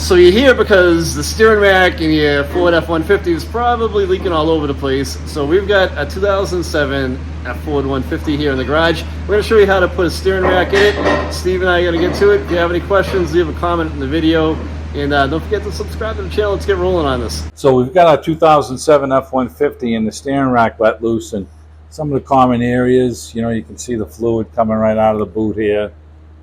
So you're here because the steering rack in your Ford F-150 is probably leaking all over the place. So we've got a 2007 Ford 150 here in the garage. We're going to show you how to put a steering rack in it. Steve and I are going to get to it. If you have any questions, leave a comment in the video. And don't forget to subscribe to the channel. Let's get rolling on this. So we've got our 2007 F-150 and the steering rack let loose, and some of the common areas, you know, you can see the fluid coming right out of the boot here.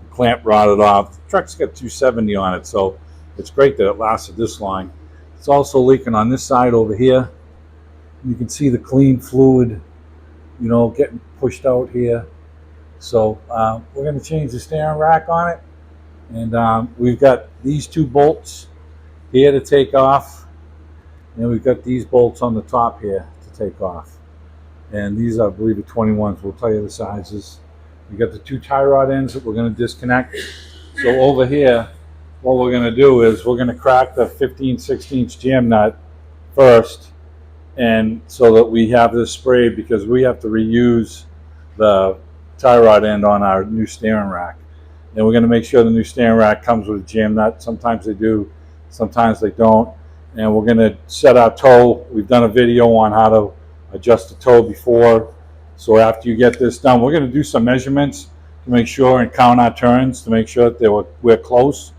The clamp rotted off. The truck's got 270 on it, so it's great that it lasted this long. It's also leaking on this side over here. You can see the clean fluid, you know, getting pushed out here. So we're going to change the steering rack on it. And we've got these two bolts here to take off. And we've got these bolts on the top here to take off. And these are, I believe, the 21s. We'll tell you the sizes. We've got the two tie rod ends that we're going to disconnect. So over here, what we're going to do is we're going to crack the 15/16 jam nut first, and so that we have this sprayed, because we have to reuse the tie rod end on our new steering rack. And we're going to make sure the new steering rack comes with a jam nut. Sometimes they do, sometimes they don't. And we're going to set our toe. We've done a video on how to adjust the toe before. So after you get this done, we're going to do some measurements to make sure and count our turns to make sure that we're close.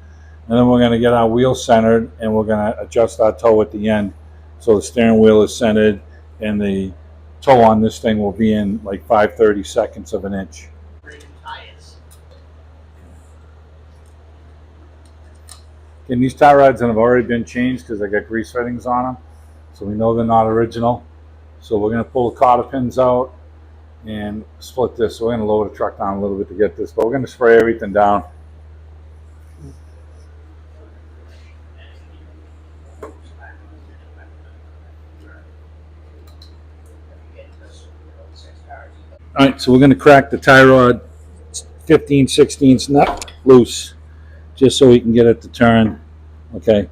And then we're going to get our wheel centered, and we're going to adjust our toe at the end so the steering wheel is centered, and the toe on this thing will be in like 5/32 of an inch. And these tie rods have already been changed because they got grease fittings on them, so we know they're not original. So we're going to pull the cotter pins out and split this. So we're going to lower the truck down a little bit to get this, but we're going to spray everything down. All right, so we're going to crack the tie rod 15/16 nut loose, just so we can get it to turn. Okay,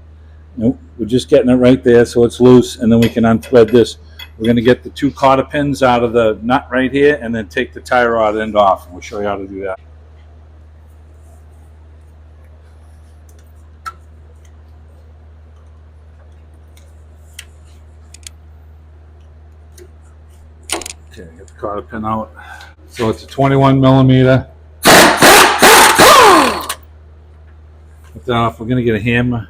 nope, we're just getting it right there so it's loose, and then we can unthread this. We're going to get the two cotter pins out of the nut right here, and then take the tie rod end off, and we'll show you how to do that. Okay, get the cotter pin out. So it's a 21mm. Put that off. We're going to get a hammer,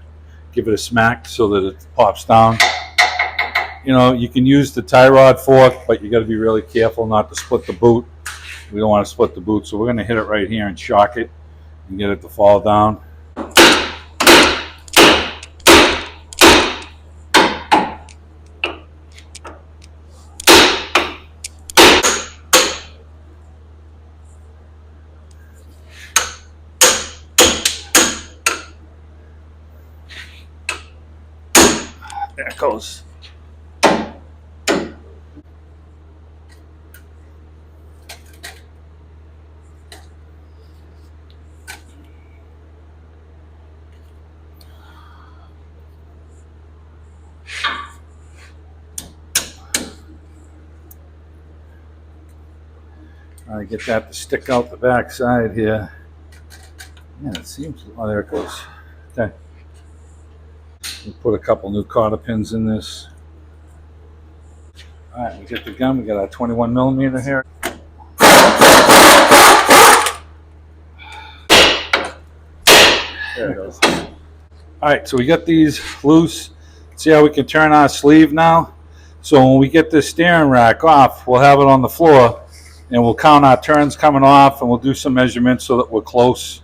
give it a smack so that it pops down. You know, you can use the tie rod fork, but you got to be really careful not to split the boot. We don't want to split the boot, so we're going to hit it right here and shock it and get it to fall down. There it goes. I get that to stick out the back side here. Yeah, it seems. Oh, there it goes. Okay. We'll put a couple new cotter pins in this. All right, we get the gun. We got our 21mm here. There it goes. All right, so we got these loose. See how we can turn our sleeve now? So when we get this steering rack off, we'll have it on the floor, and we'll count our turns coming off, and we'll do some measurements so that we're close,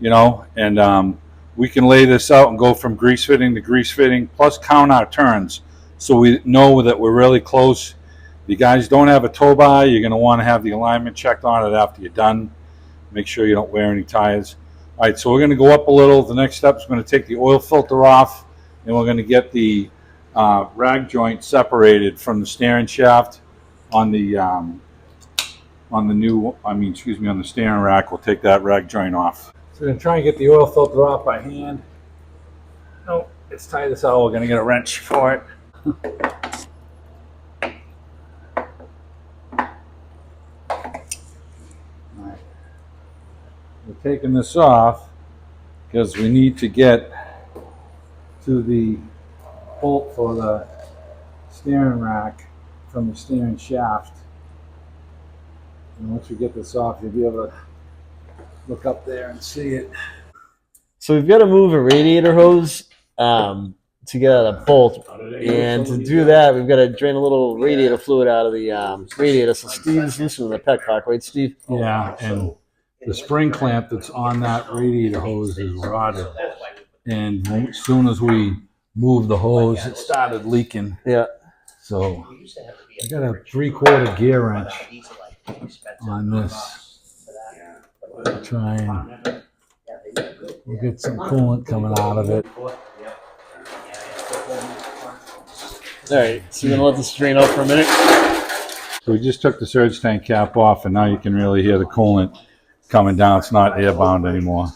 you know, and we can lay this out and go from grease fitting to grease fitting, plus count our turns so we know that we're really close. If you guys don't have a tow bar, you're going to want to have the alignment checked on it after you're done. Make sure you don't wear any tires. All right, so we're going to go up a little. The next step is going to take the oil filter off, and we're going to get the rag joint separated from the steering shaft on the on the steering rack. We'll take that rag joint off. So we're going to try and get the oil filter off by hand. No, it's tight as hell. We're going to get a wrench for it. Alright. We're taking this off because we need to get to the bolt for the steering rack from the steering shaft. And once we get this off, you'll be able to look up there and see it. So we've got to move a radiator hose to get out a bolt, and to do that, we've got to drain a little radiator fluid out of the radiator. So Steve's loosening the petcock, right, Steve? Yeah, and the spring clamp that's on that radiator hose is rotted. And as soon as we moved the hose, it started leaking. Yeah. So I got a 3/4 gear wrench on this. Try and we'll get some coolant coming out of it. All right, so you're gonna let this drain out for a minute. So we just took the surge tank cap off, and now you can really hear the coolant coming down. It's not airbound anymore.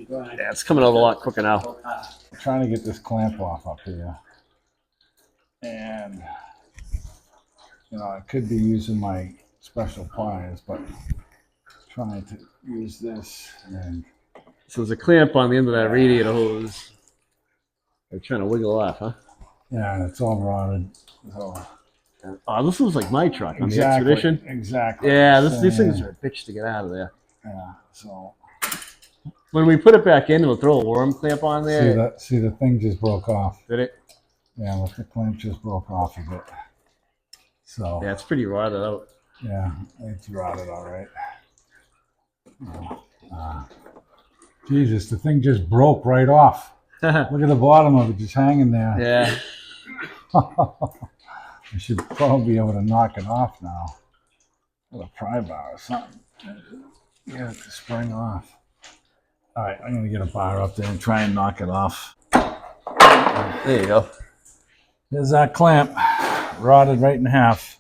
Yeah, it's coming out a lot quicker now. I'm trying to get this clamp off up here. And, you know, I could be using my special pliers, but trying to use this. And So there's a clamp on the end of that radiator hose. They're trying to wiggle off, huh? yeah, it's all rotted. So, Oh, this looks like my truck on the exactly, Expedition. exactly. Yeah, these things are a bitch to get out of there. Yeah, so. When we put it back in, we'll throw a worm clamp on there. See, the thing just broke off. Did it? Yeah, look, the clamp just broke off of it. So. Yeah, it's pretty rotted out. Yeah, it's rotted all right. Jesus, the thing just broke right off. Look at the bottom of it just hanging there. Yeah. I should probably be able to knock it off now with a pry bar or something. Get it to spring off. All right, I'm going to get a bar up there and try and knock it off. There you go. There's that clamp, rotted right in half.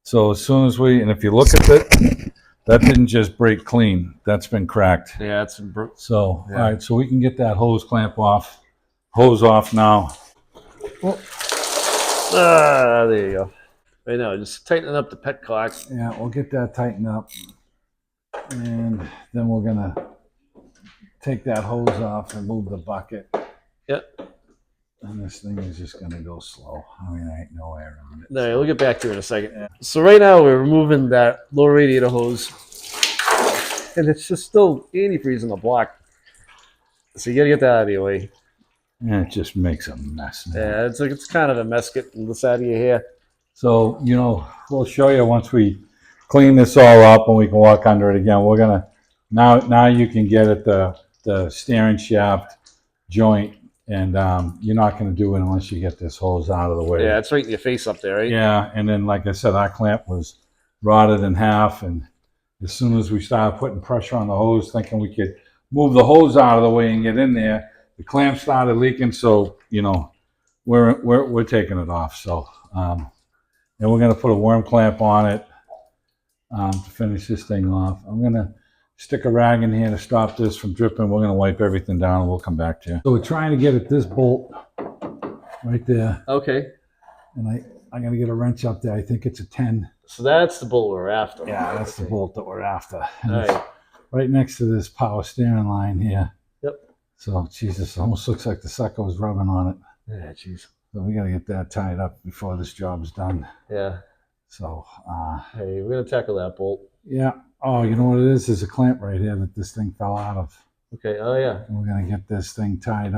So as soon as and if you look at it, that didn't just break clean. That's been cracked. Yeah, it's So, yeah. All right, so we can get that hose clamp off. Hose off now. there you go. Right now, just tightening up the petcock. Yeah, we'll get that tightened up. And then we're going to take that hose off and move the bucket. Yep. And this thing is just going to go slow. I mean, I ain't no way around it. All right, we'll get back to it in a second. Yeah. So right now, we're removing that low radiator hose. And it's just still antifreeze in the block. So you got to get that out of your way. And it just makes a mess now. Yeah, it's kind of a mess getting this out of your hair. So, you know, we'll show you once we clean this all up and we can walk under it again. We're going to, now you can get at the steering shaft joint, and you're not going to do it unless you get this hose out of the way. Yeah, it's right in your face up there, right? Yeah, and then like I said, our clamp was rotted in half, and as soon as we started putting pressure on the hose, thinking we could move the hose out of the way and get in there, the clamp started leaking. So, you know, we're taking it off. So, and we're going to put a worm clamp on it to finish this thing off. I'm going to stick a rag in here to stop this from dripping. We're going to wipe everything down and we'll come back to you. So we're trying to get at this bolt right there. Okay. And I'm going to get a wrench up there. I think it's a 10. So that's the bolt we're after. Yeah, that's the bolt that we're after. And All it's right. right next to this power steering line here. Yep. So, Jesus, it almost looks like the sucker was rubbing on it. Yeah, jeez. So we got to get that tied up before this job's done. Yeah. So, Hey, we're going to tackle that bolt. yeah. Oh, you know what it is? There's a clamp right here that this thing fell out of. Okay. Oh, yeah. And we're going to get this thing tied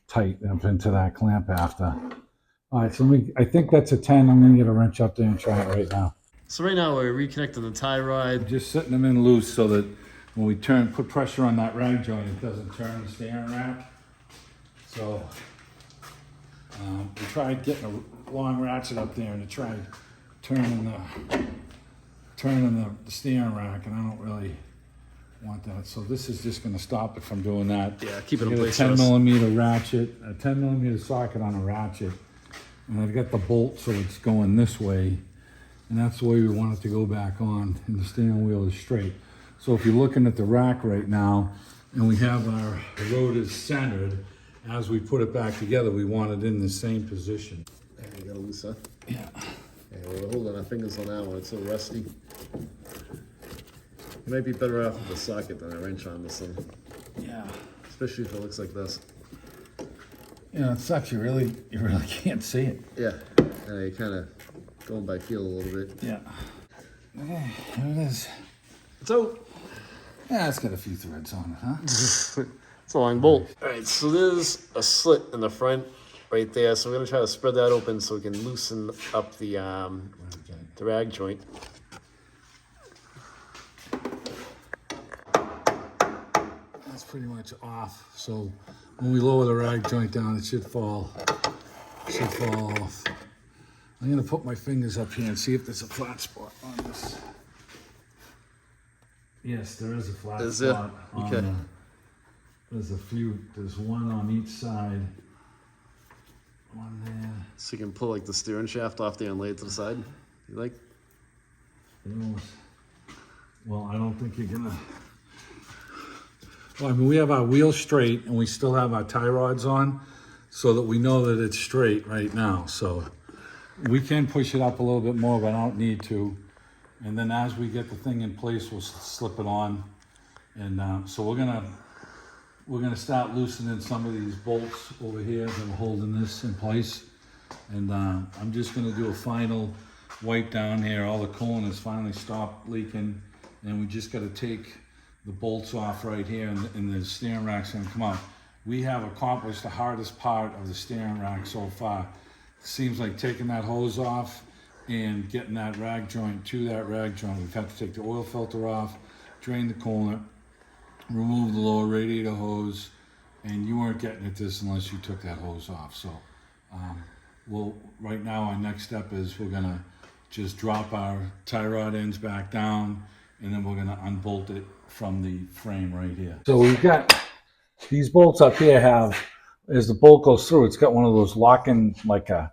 tight up into that clamp after. All right, so I think that's a 10. I'm going to get a wrench up there and try it right now. So right now we're reconnecting the tie rod. Just setting them in loose so that when we put pressure on that rag joint, it doesn't turn the steering rack. So we tried getting a long ratchet up there to try turning the steering rack, and I don't really want that. So this is just going to stop it from doing that. Yeah, keep it in Get place. a 10 millimeter ratchet, a 10 millimeter socket on a ratchet, and I've got the bolt so it's going this way, and that's the way we want it to go back on, and the steering wheel is straight. So if you're looking at the rack right now, and we have our rotors centered, as we put it back together, we want it in the same position. There you go, Lisa. Yeah. Yeah, we're holding our fingers on that one. It's so rusty. You might be better off with a socket than a wrench on this one. Yeah. especially if it looks like this. You know, it sucks. You really can't see it. Yeah, and I kind of going by feel a little bit. Yeah. Okay, there it is. So, Yeah, it's got a few threads on it, huh? it's a long bolt. All right, so there's a slit in the front right there. So we're gonna try to spread that open so we can loosen up the rag joint. That's pretty much off. So when we lower the rag joint down, it should fall off. I'm gonna put my fingers up here and see if there's a flat spot on this. Yes, there is a flat spot. Okay. There's a few. There's one on each side. One there. So you can pull like the steering shaft off there and lay it to the side. You like? Well, I don't think you're gonna. Well, I mean, we have our wheels straight and we still have our tie rods on, so that we know that it's straight right now. So we can push it up a little bit more, but I don't need to. And then as we get the thing in place, we'll slip it on. And so we're gonna start loosening some of these bolts over here that are holding this in place. And I'm just gonna do a final wipe down here. All the coolant has finally stopped leaking, and we just gotta take the bolts off right here, and the steering rack's gonna come out. We have accomplished the hardest part of the steering rack so far. Seems like taking that hose off and getting that rag joint to that rag joint. We've had to take the oil filter off, drain the coolant, remove the lower radiator hose, and you weren't getting at this unless you took that hose off. So right now our next step is we're gonna just drop our tie rod ends back down, and then we're gonna unbolt it from the frame right here. So we've got these bolts up here as the bolt goes through, it's got one of those locking, like a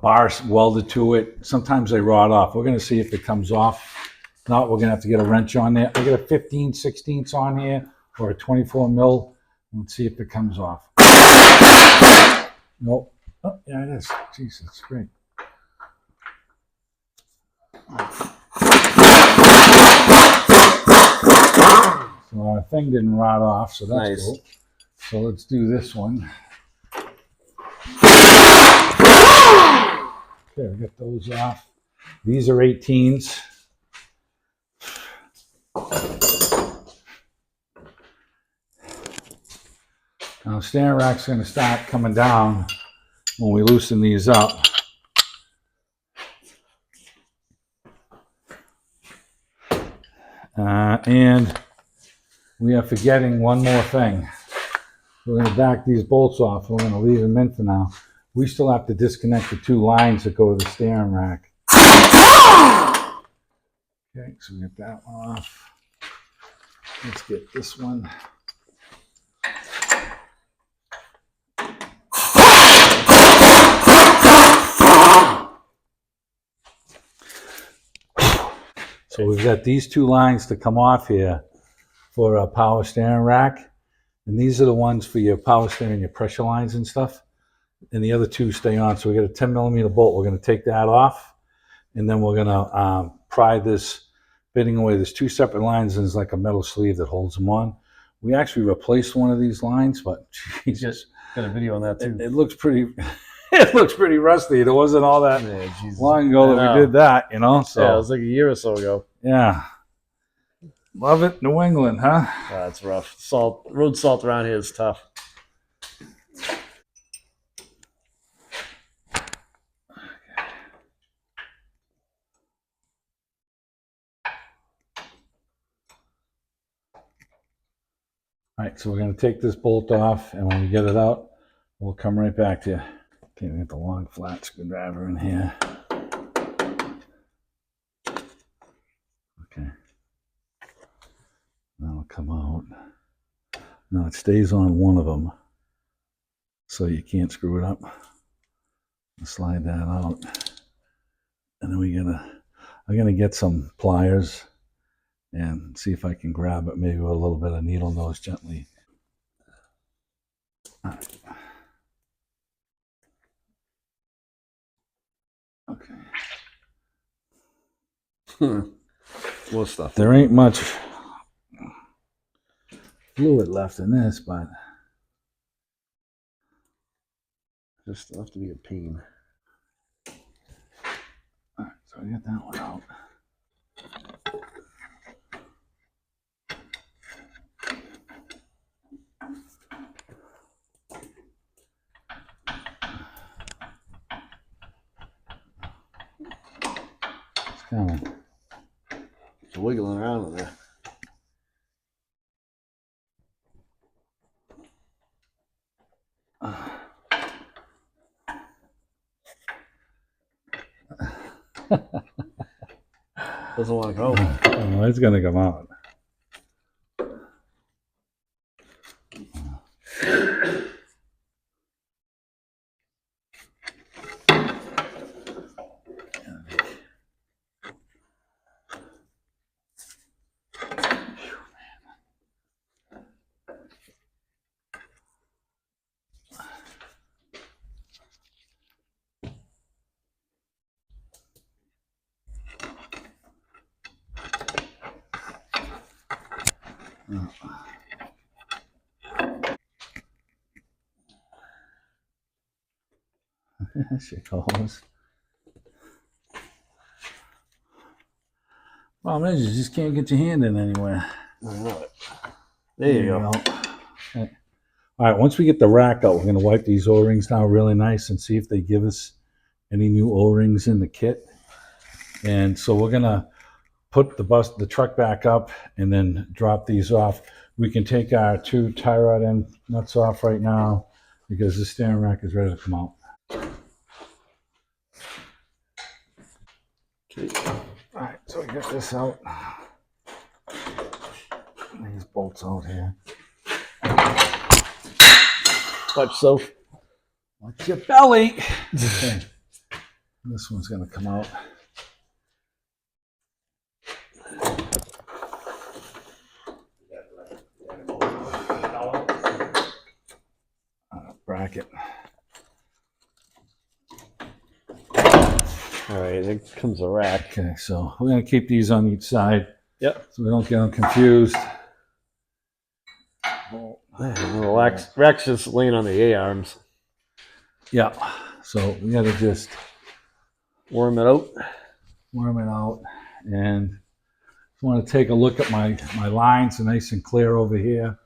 bar welded to it. Sometimes they rot off. We're gonna see if it comes off. If not, we're gonna have to get a wrench on there. I got a 15/16 on here, or a 24 mil. Let's see if it comes off. Nope. Oh, yeah, it is. Jesus, it's great. So our thing didn't rot off, so that's nice. Cool. So let's do this one. Okay, we get those off. These are 18s. Now the steering rack's going to start coming down when we loosen these up. And we are forgetting one more thing. We're going to back these bolts off. We're going to leave them in for now. We still have to disconnect the two lines that go to the steering rack. Okay, so we get that one off. Let's get this one. So we've got these two lines to come off here for a power steering rack. And these are the ones for your power steering, your pressure lines and stuff. And the other two stay on. So we got a 10 millimeter bolt. We're going to take that off. And then we're going to pry this fitting away. There's two separate lines, and there's like a metal sleeve that holds them on. We actually replaced one of these lines, but Jesus. Got a video on that too. It looks pretty... It looks pretty rusty. It wasn't all that long ago that we did that, you know? So, yeah, it was like a year or so ago. Yeah. Love it, New England, huh? That's rough. Road salt around here is tough. All right, so we're going to take this bolt off, and when we get it out, we'll come right back to you. Okay, we got the long flat screwdriver in here. Okay. That'll come out. Now it stays on one of them, so you can't screw it up. Slide that out. And then I'm gonna get some pliers and see if I can grab it, maybe with a little bit of needle nose gently. All right. Okay. More stuff. There ain't much fluid left in this, but Just enough to be a pain. all right, so I get that one out. It's coming. It's wiggling around in there. Doesn't want to go. Oh, it's gonna come out. Shit goes. Problem is, you just can't get your hand in anywhere. I know it. There you go. Okay. All right, once we get the rack out, we're going to wipe these O-rings down really nice and see if they give us any new O-rings in the kit. And so we're going to put the truck back up and then drop these off. We can take our 2 tie rod end nuts off right now because the steering rack is ready to come out. Okay. All right, so we get this out. These bolts out here. Watch yourself. Watch your belly. Okay. This one's going to come out. Bracket. All right, here comes a rack. Okay, so we're going to keep these on each side. Yep. So we don't get them confused. The rack's just laying on the A-arms. Yeah, so we got to just Worm it out. worm it out. And I want to take a look at my lines are nice and clear over here.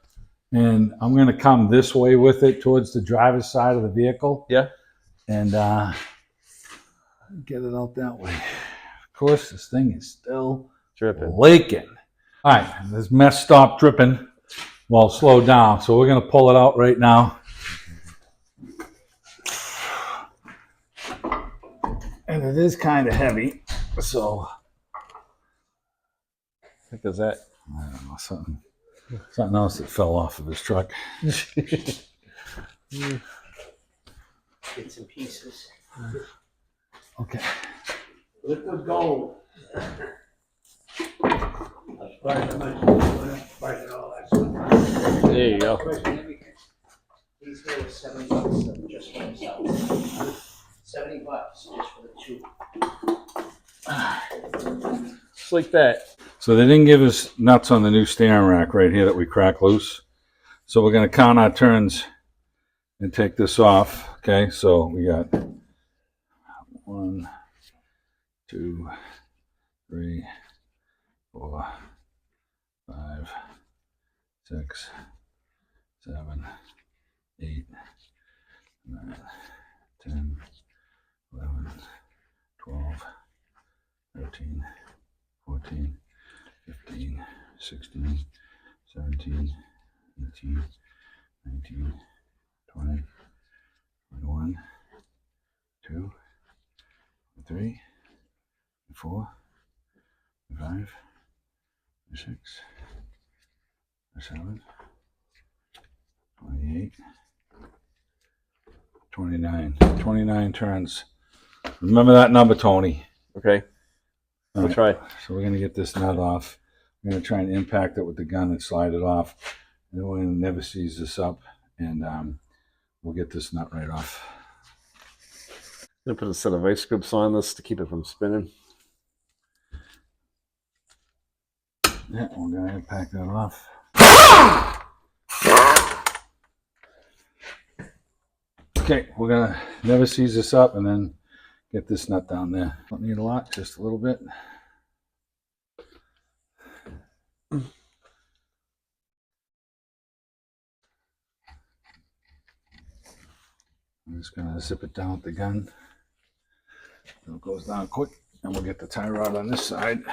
And I'm going to come this way with it towards the driver's side of the vehicle. Yeah. And get it out that way. Of course, this thing is still Dripping. leaking. All right, this mess stopped dripping. Well, slow down. So we're going to pull it out right now. And it is kind of heavy. So What is that? I don't know, something else that fell off of his truck. Bits and pieces. Okay. Liquid gold. That's part of the part of all that stuff. There you go. These here are $70 just for themselves. $70 just for the 2. Just like that. So they didn't give us nuts on the new steering rack right here that we crack loose. So we're going to count our turns and take this off. Okay, so we got 1, 2, 3, 4, 5, 6, 7, 8, 9, 10, 11, 12, 13, 14, 15, 16, 17, 18, 19, 20, 21, 2, 3, 4, 5, 6, 7, 28, 29. 29 turns. Remember that number, Tony. Okay. All We'll right. try. So we're going to get this nut off. We're going to try and impact it with the gun and slide it off. And then we're going to never seize this up. And we'll get this nut right off. I'm going to put a set of vice grips on this to keep it from spinning. Yeah, we're going to impact that off. Okay, we're gonna never seize this up and then get this nut down there. Don't need a lot, just a little bit. I'm just gonna zip it down with the gun. It goes down quick, and we'll get the tie rod on this side.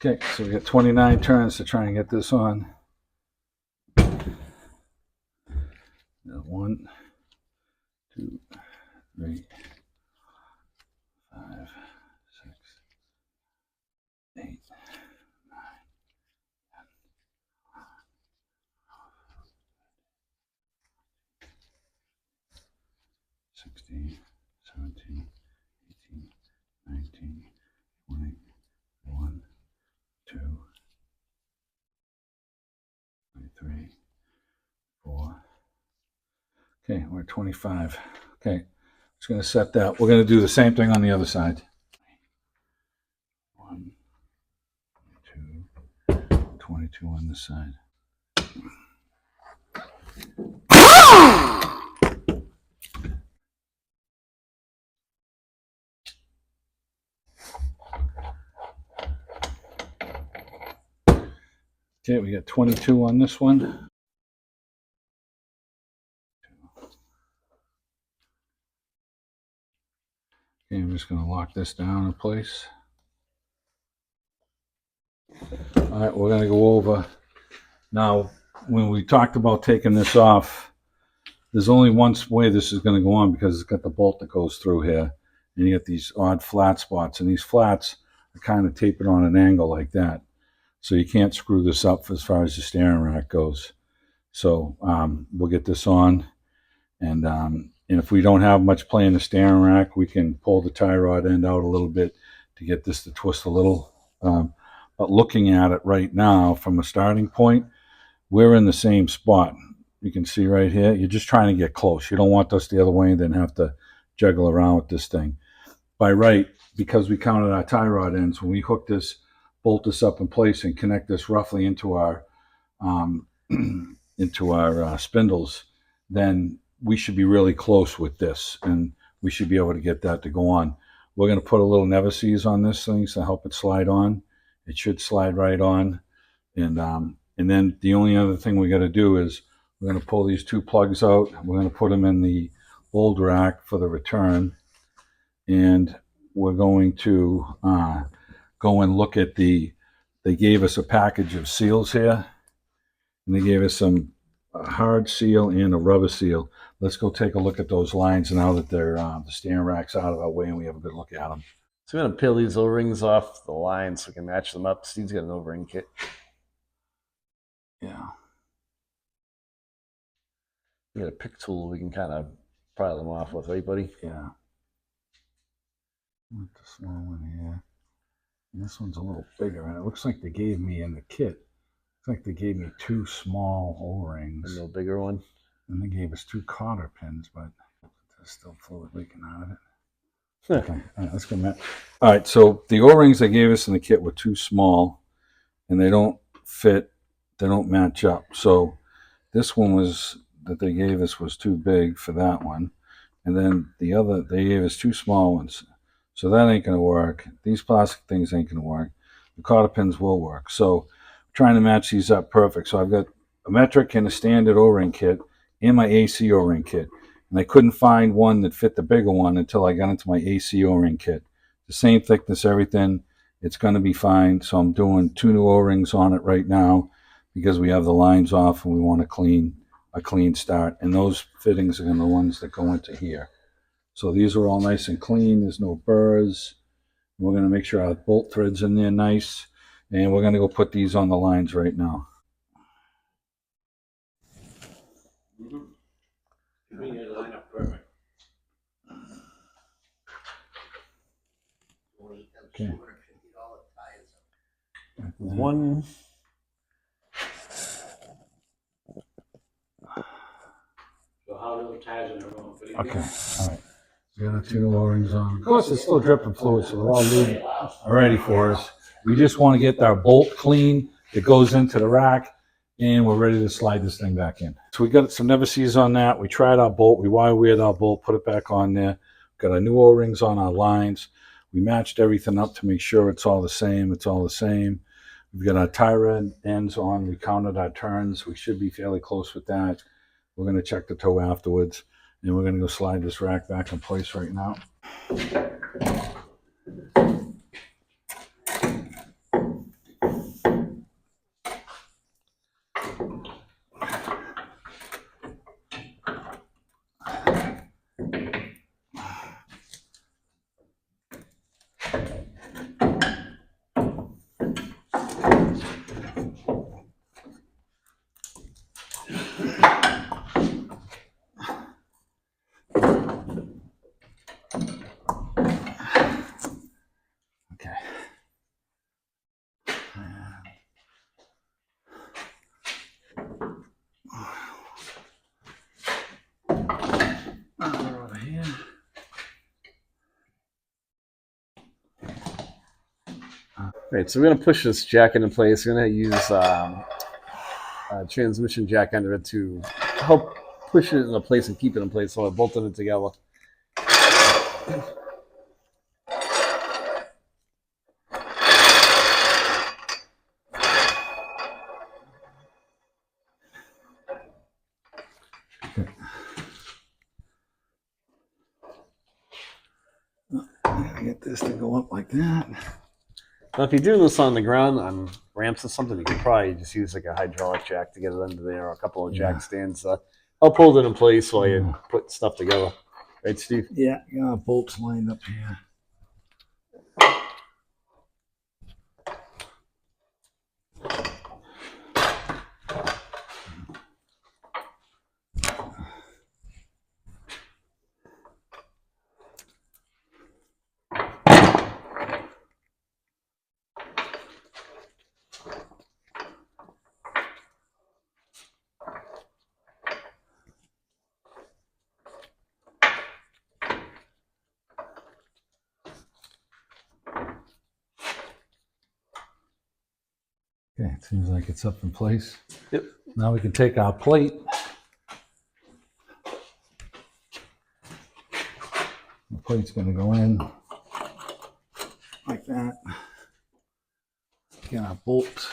Okay, so we got 29 turns to try and get this on. 1, 2, 3, 5, 6, 8, 9, 16, 17, 18, 19, 20, 1, 2, 3, 4. Okay, we're at 25. Okay, just going to set that. We're going to do the same thing on the other side. 1, 2, 22 on this side. Okay, we got 22 on this one. Okay, I'm just going to lock this down in place. All right, we're going to go over. Now, when we talked about taking this off, there's only one way this is going to go on because it's got the bolt that goes through here. And you get these odd flat spots. And these flats are kind of tapered on an angle like that. So you can't screw this up as far as the steering rack goes. So we'll get this on. And if we don't have much play in the steering rack, we can pull the tie rod end out a little bit to get this to twist a little. But looking at it right now from a starting point, we're in the same spot. You can see right here, you're just trying to get close. You don't want us the other way and then have to juggle around with this thing. By right, because we counted our tie rod ends, when we hook this, bolt this up in place and connect this roughly into our spindles, then we should be really close with this and we should be able to get that to go on. We're going to put a little never seize on this thing to help it slide on. It should slide right on. And then the only other thing we got to do is we're going to pull these two plugs out. We're going to put them in the old rack for the return. And we're going to go and look at they gave us a package of seals here. And they gave us some hard seal and a rubber seal. Let's go take a look at those lines now that they're the steering rack's out of our way and we have a good look at them. So I'm going to peel these O-rings off the line so we can match them up. Steve's got an O-ring kit. Yeah. We got a pick tool we can kind of pry them off with, right, buddy? Yeah. With the small one here. And this one's a little bigger, and it looks like they gave me in the kit. Looks like they gave me 2 small O-rings. A no bigger one. And they gave us 2 cotter pins, but there's still fluid leaking out of it. Okay, all right, let's go, Matt. All right, so the O-rings they gave us in the kit were too small, and they don't fit. They don't match up. So this one that they gave us was too big for that one, and then the other they gave us 2 small ones. So that ain't gonna work. These plastic things ain't gonna work. The cotter pins will work. So I'm trying to match these up perfect. So I've got a metric and a standard O-ring kit and my AC O-ring kit. And I couldn't find one that fit the bigger one until I got into my AC O-ring kit. The same thickness, everything. It's going to be fine. So I'm doing 2 new O-rings on it right now because we have the lines off and we want a clean start. And those fittings are going to be the ones that go into here. So these are all nice and clean. There's no burrs. We're going to make sure our bolt thread's in there nice. And we're going to go put these on the lines right now. Line up perfect. Okay. One. So how do the tires in the room? Okay, all right. got our 2 new O-rings on. Of course, it's still dripping fluid, so they're all lubed already for us. We just want to get our bolt clean that goes into the rack, and we're ready to slide this thing back in. So we got some never sees on that. We tried our bolt. We wire weired our bolt, put it back on there. Got our new O-rings on our lines. We matched everything up to make sure it's all the same. It's all the same. We've got our tie ends on. We counted our turns. We should be fairly close with that. We're going to check the toe afterwards, and we're going to go slide this rack back in place right now. Okay. Over here. Right, so we're going to push this jack into place. We're going to use a transmission jack under it to help push it into place and keep it in place while we're bolting it together. Get this to go up like that. Now, if you're doing this on the ground on ramps or something, you could probably just use like a hydraulic jack to get it under there, or a couple of jack stands. Help hold it in place while you put stuff together. Right, Steve? Yeah, got our bolts lined up here. Okay, it seems like it's up in place. Yep. Now we can take our plate. The plate's going to go in like that. Get our bolt.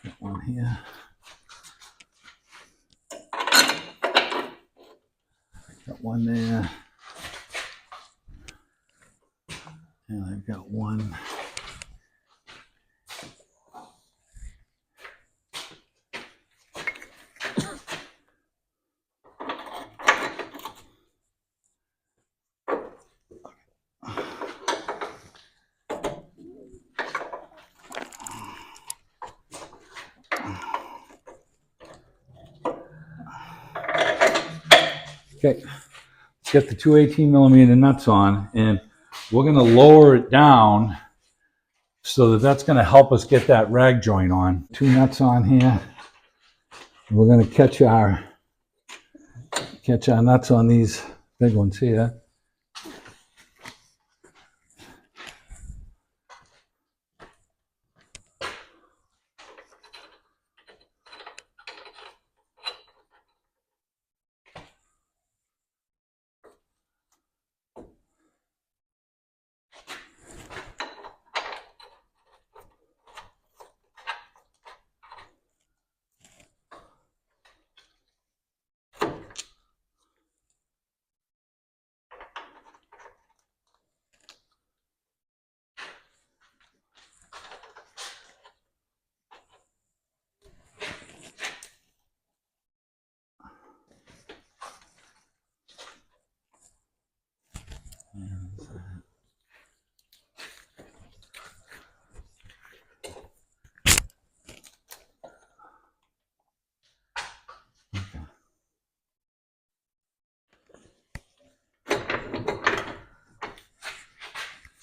Got one here. Got one there. And I've got one. Okay, let's get the two 18mm nuts on, and we're going to lower it down so that that's going to help us get that rag joint on. Two nuts on here. We're going to catch our nuts on these big ones here.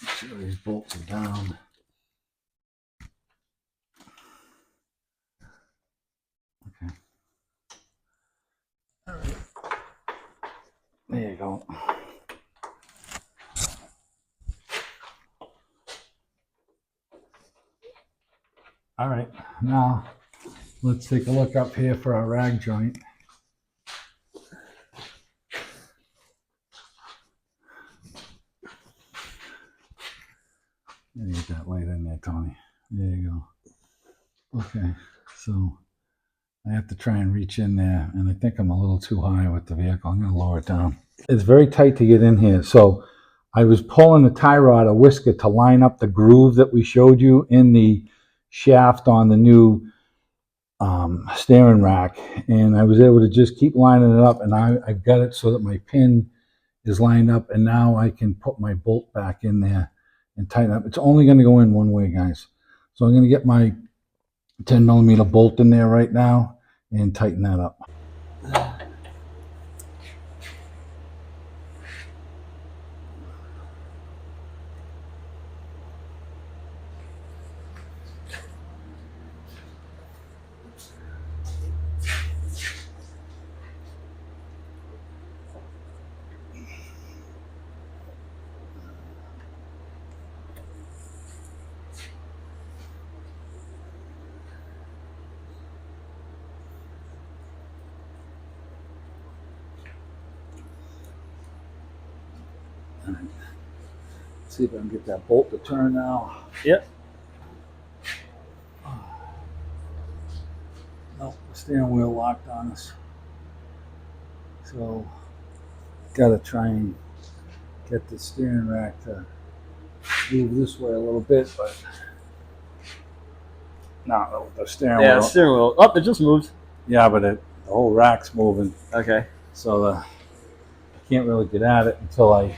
Make sure these bolts are down. Okay. All right. There you go. All right, now let's take a look up here for our rag joint. You get that light in there, Tony. There you go. Okay, so I have to try and reach in there, and I think I'm a little too high with the vehicle. I'm going to lower it down. It's very tight to get in here, so I was pulling the tie rod, a whisker, to line up the groove that we showed you in the shaft on the new steering rack, and I was able to just keep lining it up, and I've got it so that my pin is lined up, and now I can put my bolt back in there and tighten up. It's only going to go in one way, guys. So I'm going to get my 10 millimeter bolt in there right now and tighten that up. See if I can get that bolt to turn now. Yep. Nope, the steering wheel locked on us. So, gotta try and get the steering rack to move this way a little bit, but no, the steering wheel. Yeah, steering wheel. Oh, it just moved. Yeah, but the whole rack's moving, Okay. so I can't really get at it until I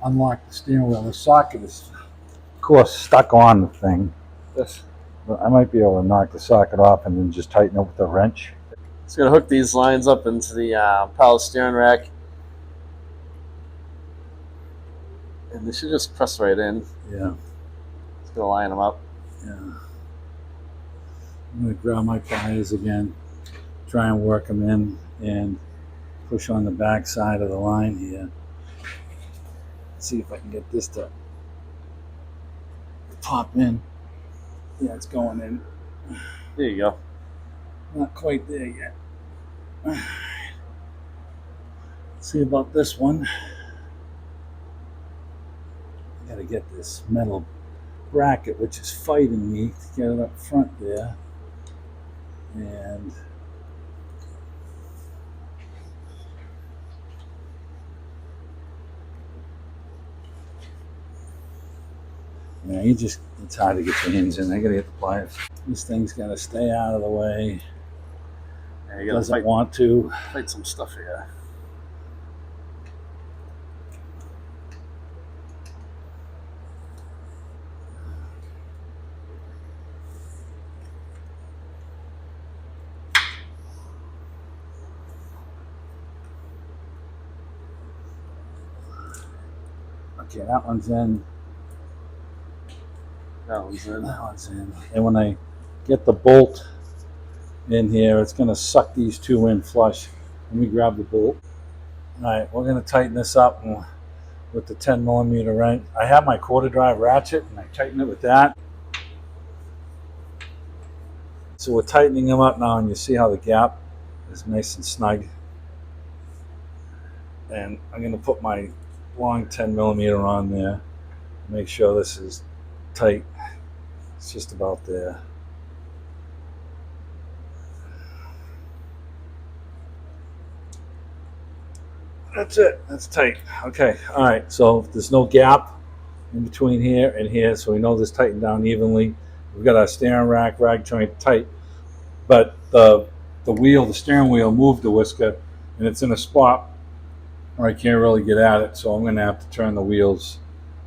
unlock the steering wheel. The socket is, of course, stuck on the thing. Yes. But I might be able to knock the socket off and then just tighten it with a wrench. It's going to hook these lines up into the power steering rack. And they should just press right in. Yeah. It's going to line them up. Yeah. I'm going to grab my pliers again, try and work them in, and push on the back side of the line here. See if I can get this to pop in. Yeah, it's going in. There you go. Not quite there yet. See about this one. I gotta get this metal bracket, which is fighting me to get it up front there. And yeah, it's hard to get your hands in. I gotta get the pliers. This thing's gotta stay out of the way. Yeah, you gotta Doesn't want to. fight some stuff here. Okay, that one's in. That one's in. That one's in. And when I get the bolt in here, it's going to suck these two in flush. Let me grab the bolt. All right, we're going to tighten this up with the 10 millimeter wrench. I have my quarter drive ratchet, and I tighten it with that. So we're tightening them up now, and you see how the gap is nice and snug. And I'm going to put my long 10 millimeter on there. Make sure this is tight. It's just about there. That's it. That's tight. Okay. All right. So there's no gap in between here and here, so we know this tightened down evenly. We've got our steering rack, rag joint tight, but the steering wheel moved the whisker, and it's in a spot where I can't really get at it. So I'm going to have to turn the wheels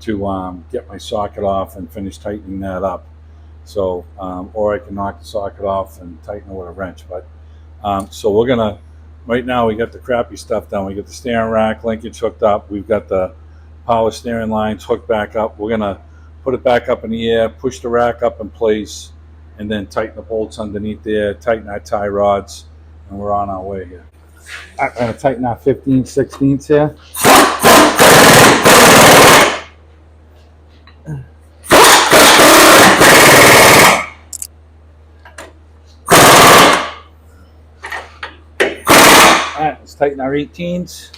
to get my socket off and finish tightening that up. So, or I can knock the socket off and tighten it with a wrench. But so we're gonna. Right now, we got the crappy stuff done. We got the steering rack linkage hooked up. We've got the power steering lines hooked back up. We're gonna put it back up in the air, push the rack up in place, and then tighten the bolts underneath there, tighten our tie rods, and we're on our way here. I'm gonna tighten our 15/16 here. tighten our 18s.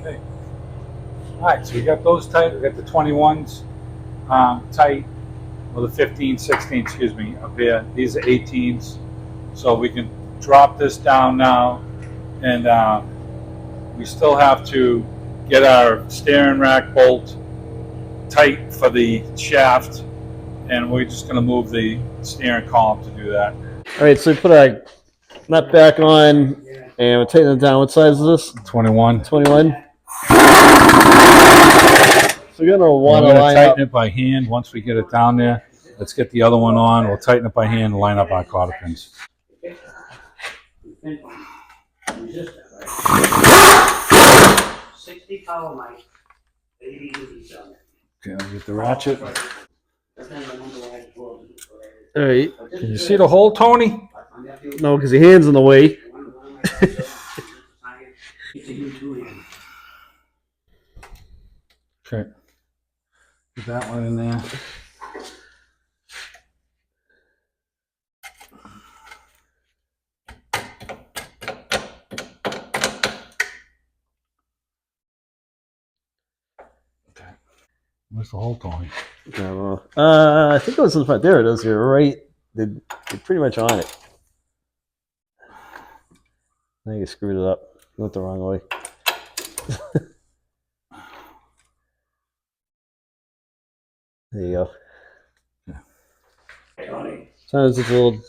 Okay. All right, so we got those tight. We got the 21s tight. Well, the 15, 16, excuse me, up here. These are 18s. So we can drop this down now, and we still have to get our steering rack bolt tight for the shaft, and we're just going to move the steering column to do that. All right, so we put our nut back on, and we're tightening it down. What size is this? 21. 21. So you're gonna We're want to going to line tighten up. it by hand once we get it down there. Let's get the other one on. We'll tighten it by hand and line up our cotter pins. Resistant, right? 60 power mic, 80 degrees on it. Okay, I'll get the ratchet. That's kind of the number I told you. All right. Can you see the hole, Tony? No, because your hand's in the way. Okay. Get that one in there. Okay. Where's the hole, Tony? I don't know. I think it was in the front. There it is. You're right. You're pretty much on it. I think you screwed it up. You went the wrong way. There you go. Sometimes it's a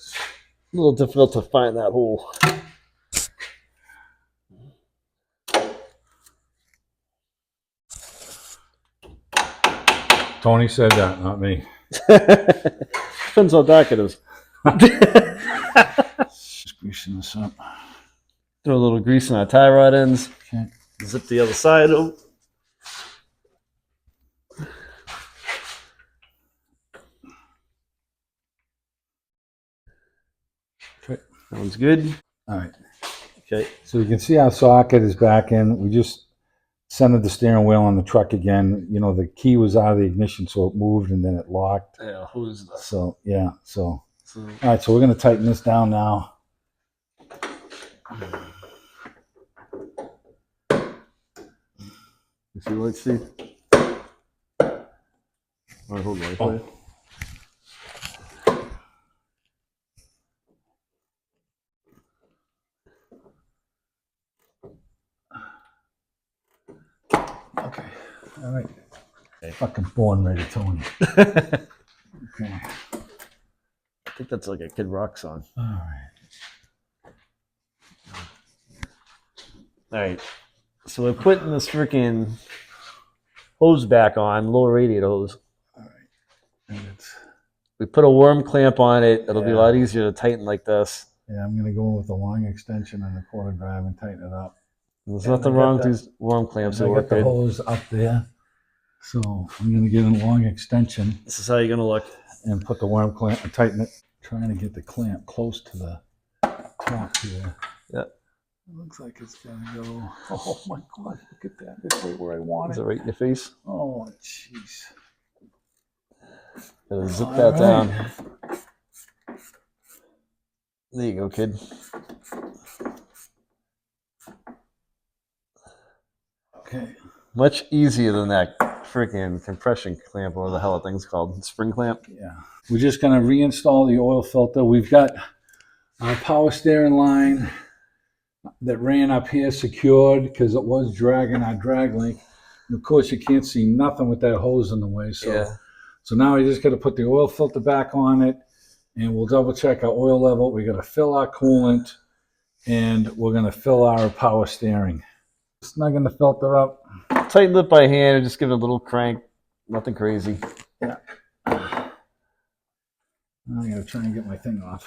little difficult to find that hole. Tony said that, not me. Depends how dark it is. Just greasing this up. Throw a little grease in our tie rod ends. Okay. Zip the other side. Oh. Okay. Sounds good. All right. Okay. So you can see our socket is back in. We just centered the steering wheel on the truck again. You know, the key was out of the ignition, so it moved and then it locked. Yeah, who's the... So, yeah. So, all right. So we're going to tighten this down now. You see what, Steve? All right, hold on. Oh. Okay. All right. Fucking born ready, Tony. Okay. I think that's like a Kid Rock song. All right. All right. So we're putting this freaking hose back on, low radiator hose. All right. And it's, We put a worm clamp on it. It'll be a Yeah. lot easier to tighten like this. yeah, I'm going to go with the long extension and the quarter drive and tighten it up. There's Yeah, nothing I got wrong with that. these worm clamps. I They got work the good. hose up there. So I'm going to get a long extension This is how you're going to look. and put the worm clamp and tighten it. Trying to get the clamp close to the top here. Yeah. It looks like it's going to go. Oh my God, look at that. It's right where I want Is it. it right in your face? Oh, jeez. Gotta zip All that right. down. There you go, kid. Okay. Much easier than that freaking compression clamp, or what the hell that thing's called. Spring clamp. Yeah. We're just going to reinstall the oil filter. We've got our power steering line that ran up here secured because it was dragging our drag link. And of course, you can't see nothing with that hose in the way. So now we just got to put the oil filter back on it, and we'll double check our oil level. We got to fill our coolant, and we're going to fill our power steering. Snugging the filter up. Tighten it by hand, or just give it a little crank. Nothing crazy. Yeah. I got to try and get my thing off.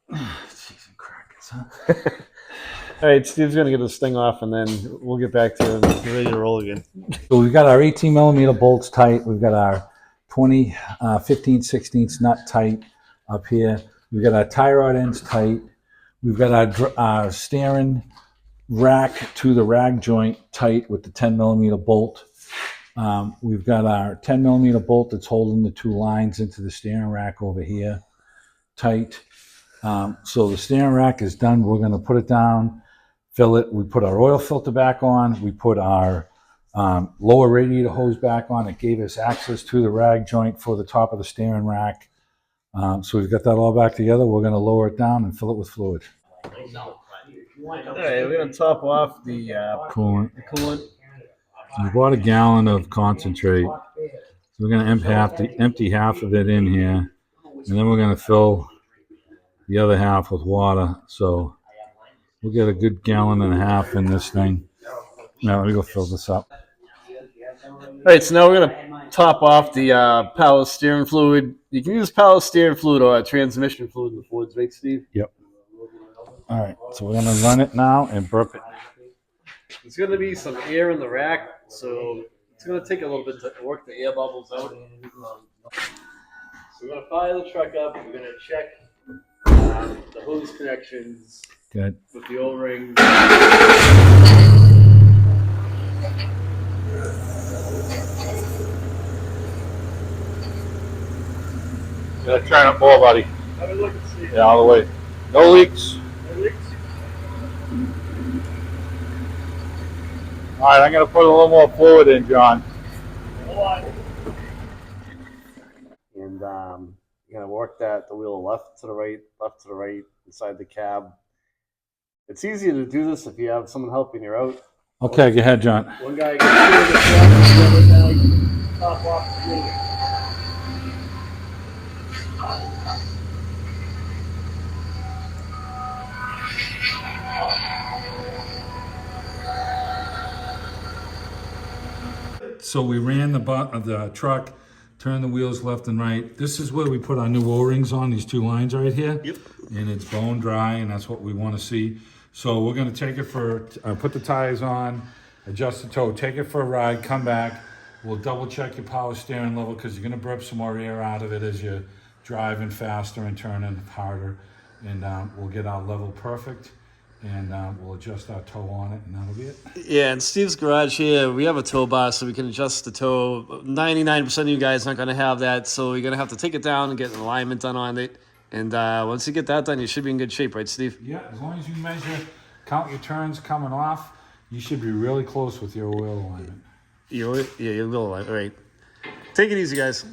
Cheese and crackers, huh? All right, Steve's gonna get this thing off, and then we'll get back to him. We're ready to roll again. So we've got our 18 millimeter bolts tight. We've got our 20, 15 16ths nut tight up here. We've got our tie rod ends tight. We've got our steering rack to the rag joint tight with the 10mm bolt. We've got our 10mm bolt that's holding the 2 lines into the steering rack over here tight. So the steering rack is done. We're going to put it down, fill it. We put our oil filter back on. We put our lower radiator hose back on. It gave us access to the rag joint for the top of the steering rack. So we've got that all back together. We're going to lower it down and fill it with fluid. All right, we're gonna top off the Coolant. coolant. We bought a gallon of concentrate. So we're going to empty half of it in here, and then we're going to fill the other half with water. So we'll get a good gallon and a half in this thing. Now let me go fill this up. All right, so now we're gonna top off the power steering fluid. You can use power steering fluid or transmission fluid in the Fords, right, Steve? Yep. All right, so we're going to run it now and burp it. There's gonna be some air in the rack, so it's gonna take a little bit to work the air bubbles out. So we're gonna fire the truck up. We're gonna check the hose connections Good. with the O-ring. Gotta turn up more, buddy. Have a look and see. Yeah, all the way. No leaks. No leaks? All right, I'm going to put a little more fluid in, John. And you're gonna work the wheel left to the right, inside the cab. It's easier to do this if you have someone helping you out. Okay, go ahead, John. One guy can steer the truck, the other guy top off the fluid. So we ran the butt of the truck, turned the wheels left and right. This is where we put our new O-rings on, these 2 lines right here. Yep. And it's bone dry, and that's what we want to see. So we're going to take it for, put the tires on, adjust the toe, take it for a ride, come back. We'll double check your power steering level because you're going to burp some more air out of it as you're driving faster and turning harder. And we'll get our level perfect. And we'll adjust our toe on it, and that'll be it. Yeah, in Steve's garage here, we have a tow bar, so we can adjust the toe. 99% of you guys aren't going to have that, so you're going to have to take it down and get an alignment done on it. And once you get that done, you should be in good shape, right, Steve? Yeah, as long as you measure, count your turns coming off, you should be really close with your oil alignment. Yeah, you will. All right. Take it easy, guys.